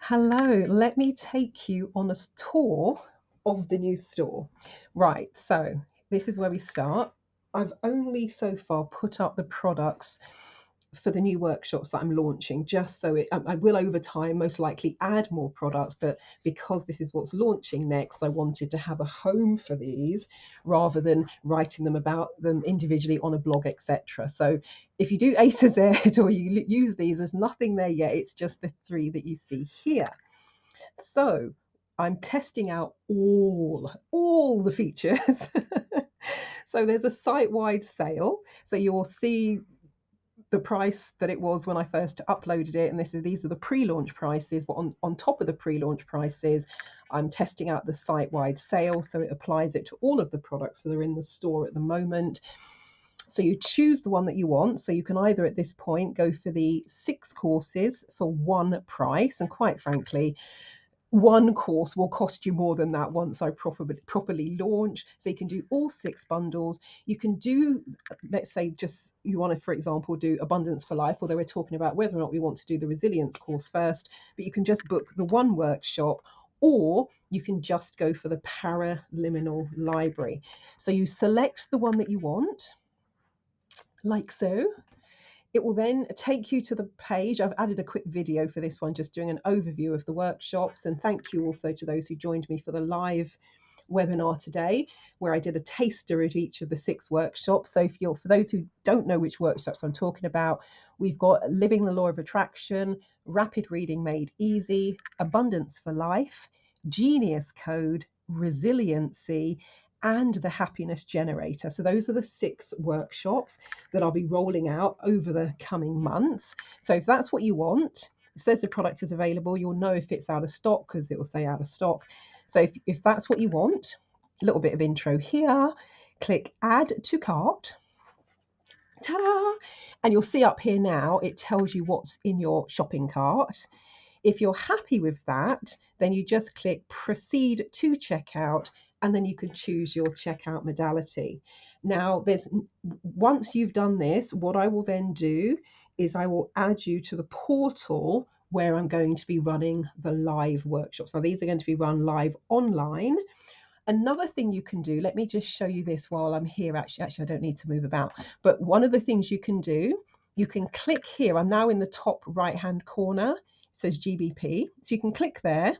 Hello, let me take you on a tour of the new store. Right, so this is where we start. I've only so far put up the products for the new workshops that I'm launching, just so I will over time most likely add more products, but because this is what's launching next, I wanted to have a home for these rather than writing them about them individually on a blog, etc. So if you do A to Z or you use these, there's nothing there yet. It's just the three that you see here. So I'm testing out all the features. So there's a site-wide sale. So you'll see the price that it was when I first uploaded it, and these are the pre-launch prices. But on top of the pre-launch prices, I'm testing out the site-wide sale, so it applies it to all of the products that are in the store at the moment. So you choose the one that you want. So you can either at this point go for the 6 courses for one price, and quite frankly, one course will cost you more than that once I properly launch. So you can do all 6 bundles. You can do, let's say, just you want to, for example, do Abundance for Life, although we're talking about whether or not we want to do the Resilience course first, but you can just book the one workshop, or you can just go for the Paraliminal Library. So you select the one that you want, like so. It will then take you to the page. I've added a quick video for this one, just doing an overview of the workshops. And thank you also to those who joined me for the live webinar today, where I did a taster of each of the 6 workshops. So for those who don't know which workshops I'm talking about, we've got Living the Law of Attraction, Rapid Reading Made Easy, Abundance for Life, Genius Code, Resiliency, and the Happiness Generator. So those are the 6 workshops that I'll be rolling out over the coming months. So if that's what you want, it says the product is available, you'll know if it's out of stock because it will say out of stock. So if that's what you want, a little bit of intro here, click add to cart. Ta-da! And you'll see up here now, it tells you what's in your shopping cart. If you're happy with that, then you just click proceed to checkout, and then you can choose your checkout modality. Now, once you've done this, what I will then do is I will add you to the portal where I'm going to be running the live workshops. Now, these are going to be run live online. Another thing you can do, let me just show you this while I'm here. Actually, I don't need to move about. But one of the things you can do, you can click here. I'm now in the top right-hand corner. It says GBP. So you can click there.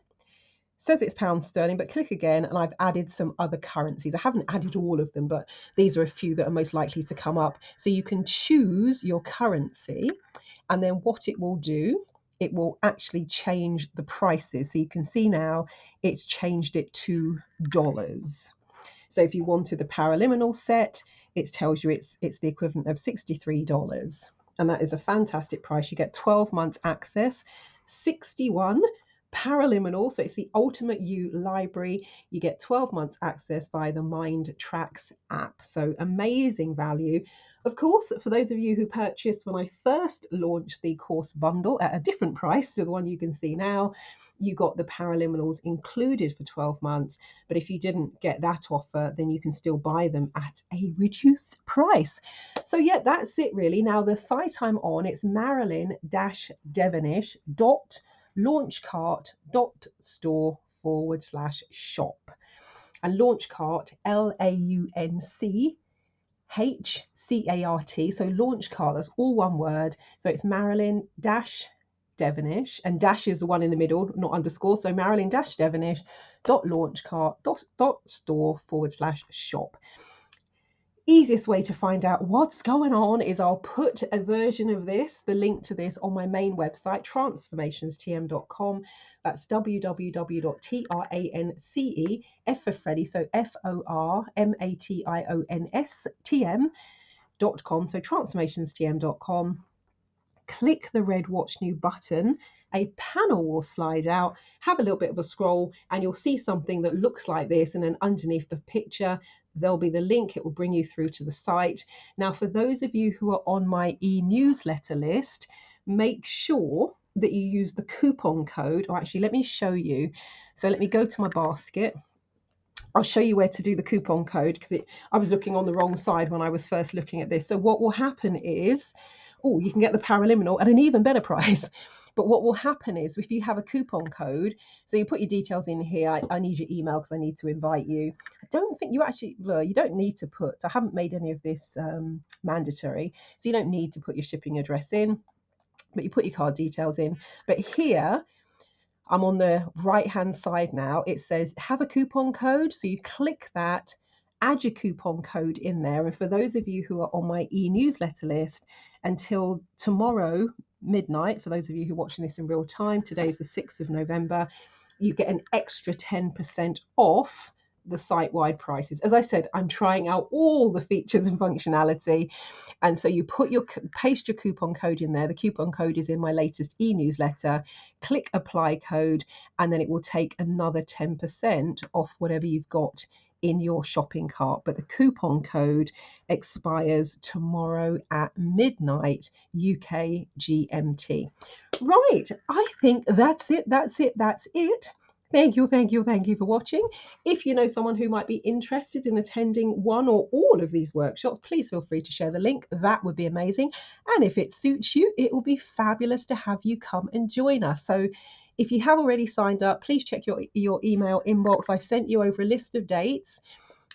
It says it's pounds sterling, but click again, and I've added some other currencies. I haven't added all of them, but these are a few that are most likely to come up. So you can choose your currency, and then what it will do, it will actually change the prices. So you can see now it's changed it to dollars. So if you wanted the Paraliminal set, it tells you it's the equivalent of $63. And that is a fantastic price. You get 12 months access, 61 Paraliminal, so it's the Ultimate You library. You get 12 months access via the Mind Tracks app. So amazing value. Of course, for those of you who purchased when I first launched the course bundle at a different price to the one you can see now, you got the Paraliminals included for 12 months. But if you didn't get that offer, then you can still buy them at a reduced price. So yeah, that's it really. Now the site I'm on, it's marilyn-devonish.launchcart.store/shop. And Launchcart, LAUNCHCART. So Launchcart, that's all one word. So it's Marilyn-Devonish, and dash is the one in the middle, not underscore. So Marilyn-Devonish.launchcart.store/shop. Easiest way to find out what's going on is I'll put a version of this, the link to this, on my main website, transformationstm.com. That's www.transce, F for Freddy, so FORMATIONSTM.com. So transformationstm.com. Click the red Watch New button. A panel will slide out, have a little bit of a scroll, and you'll see something that looks like this, and then underneath the picture there'll be the link. It will bring you through to the site. Now, for those of you who are on my e-newsletter list, make sure that you use the coupon code, or actually let me show you. So let me go to my basket. I'll show you where to do the coupon code, because I was looking on the wrong side when I was first looking at this. So what will happen is, you can get the Paraliminal at an even better price. But what will happen is if you have a coupon code, so you put your details in here. I need your email because I need to invite you. I don't think you actually, well, you don't need to put, I haven't made any of this mandatory, so you don't need to put your shipping address in, but you put your card details in. But here, I'm on the right hand side now. It says have a coupon code. So you click that, add your coupon code in there. And for those of you who are on my e-newsletter list, until tomorrow midnight, for those of you who are watching this in real time, today's the 6th of November, you get an extra 10% off the site-wide prices. As I said, I'm trying out all the features and functionality. And so you paste your coupon code in there. The coupon code is in my latest e-newsletter. Click apply code, and then it will take another 10% off whatever you've got in your shopping cart. But the coupon code expires tomorrow at midnight UK GMT. Right, I think that's it. Thank you for watching. If you know someone who might be interested in attending one or all of these workshops, please feel free to share the link. That would be amazing. And if it suits you, it will be fabulous to have you come and join us. So if you have already signed up, please check your email inbox. I've sent you over a list of dates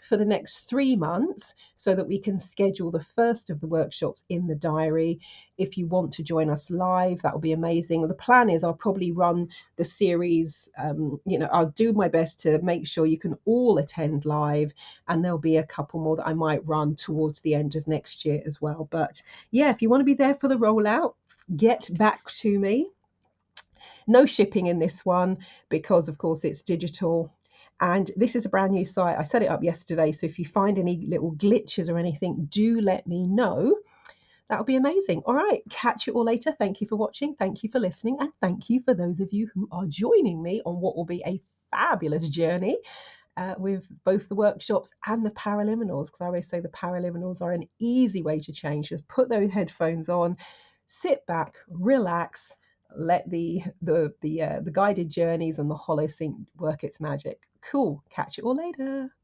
for the next 3 months so that we can schedule the first of the workshops in the diary. If you want to join us live, that will be amazing. The plan is I'll probably run the series, I'll do my best to make sure you can all attend live, and there'll be a couple more that I might run towards the end of next year as well. But yeah, if you want to be there for the rollout, get back to me. No shipping in this one because of course it's digital. And this is a brand new site. I set it up yesterday. So if you find any little glitches or anything, do let me know. That would be amazing. All right. Catch you all later. Thank you for watching. Thank you for listening. And thank you for those of you who are joining me on what will be a fabulous journey with both the workshops and the paraliminals. Because I always say the paraliminals are an easy way to change. Just put those headphones on, sit back, relax, let the guided journeys and the holosync work its magic. Cool. Catch you all later.